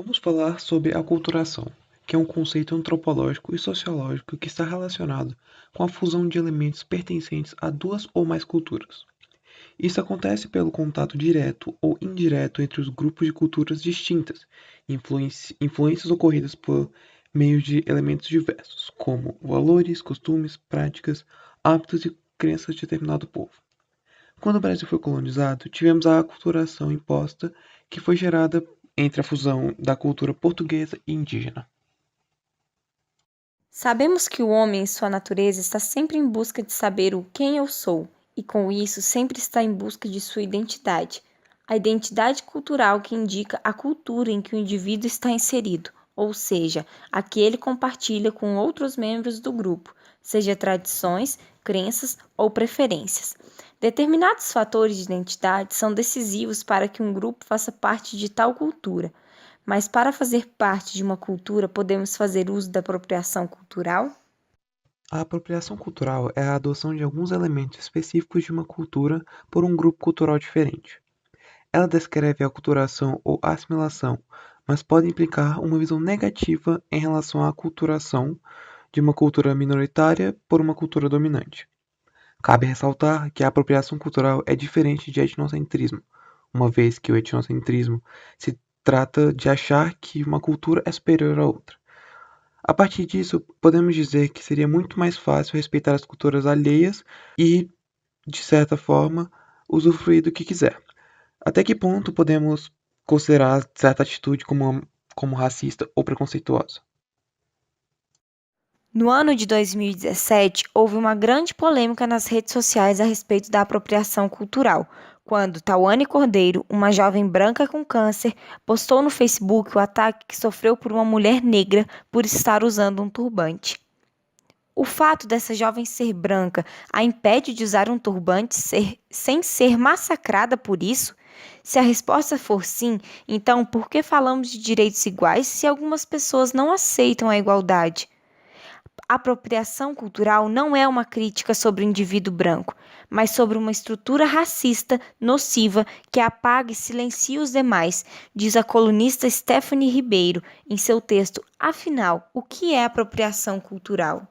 Vamos falar sobre a aculturação, que é um conceito antropológico e sociológico que está relacionado com a fusão de elementos pertencentes a duas ou mais culturas. Isso acontece pelo contato direto ou indireto entre os grupos de culturas distintas, influências ocorridas por meio de elementos diversos, como valores, costumes, práticas, hábitos e crenças de determinado povo. Quando o Brasil foi colonizado, tivemos a aculturação imposta, que foi gerada entre a fusão da cultura portuguesa e indígena. Sabemos que o homem, em sua natureza, está sempre em busca de saber o quem eu sou, e com isso sempre está em busca de sua identidade. A identidade cultural que indica a cultura em que o indivíduo está inserido, ou seja, a que ele compartilha com outros membros do grupo, seja tradições, crenças ou preferências. Determinados fatores de identidade são decisivos para que um grupo faça parte de tal cultura. Mas para fazer parte de uma cultura, podemos fazer uso da apropriação cultural? A apropriação cultural é a adoção de alguns elementos específicos de uma cultura por um grupo cultural diferente. Ela descreve a aculturação ou assimilação, mas pode implicar uma visão negativa em relação à aculturação de uma cultura minoritária por uma cultura dominante. Cabe ressaltar que a apropriação cultural é diferente de etnocentrismo, uma vez que o etnocentrismo se trata de achar que uma cultura é superior à outra. A partir disso, podemos dizer que seria muito mais fácil respeitar as culturas alheias e, de certa forma, usufruir do que quiser. Até que ponto podemos considerar certa atitude como racista ou preconceituosa? No ano de 2017, houve uma grande polêmica nas redes sociais a respeito da apropriação cultural, quando Tawane Cordeiro, uma jovem branca com câncer, postou no Facebook o ataque que sofreu por uma mulher negra por estar usando um turbante. O fato dessa jovem ser branca a impede de usar um turbante sem ser massacrada por isso? Se a resposta for sim, então por que falamos de direitos iguais se algumas pessoas não aceitam a igualdade? Apropriação cultural não é uma crítica sobre o indivíduo branco, mas sobre uma estrutura racista nociva que apaga e silencia os demais, diz a colunista Stephanie Ribeiro em seu texto. Afinal, o que é apropriação cultural?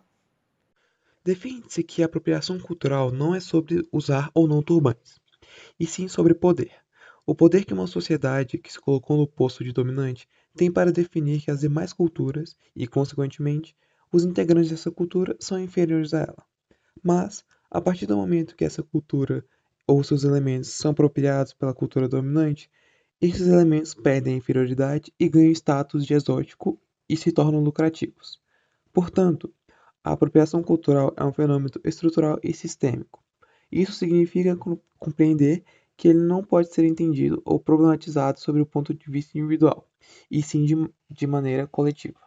Defende-se que a apropriação cultural não é sobre usar ou não turbantes, e sim sobre poder. O poder que uma sociedade que se colocou no posto de dominante tem para definir que as demais culturas, e consequentemente, os integrantes dessa cultura são inferiores a ela. Mas, a partir do momento que essa cultura ou seus elementos são apropriados pela cultura dominante, esses elementos perdem a inferioridade e ganham status de exótico e se tornam lucrativos. Portanto, a apropriação cultural é um fenômeno estrutural e sistêmico. Isso significa compreender que ele não pode ser entendido ou problematizado sob o ponto de vista individual, e sim de maneira coletiva.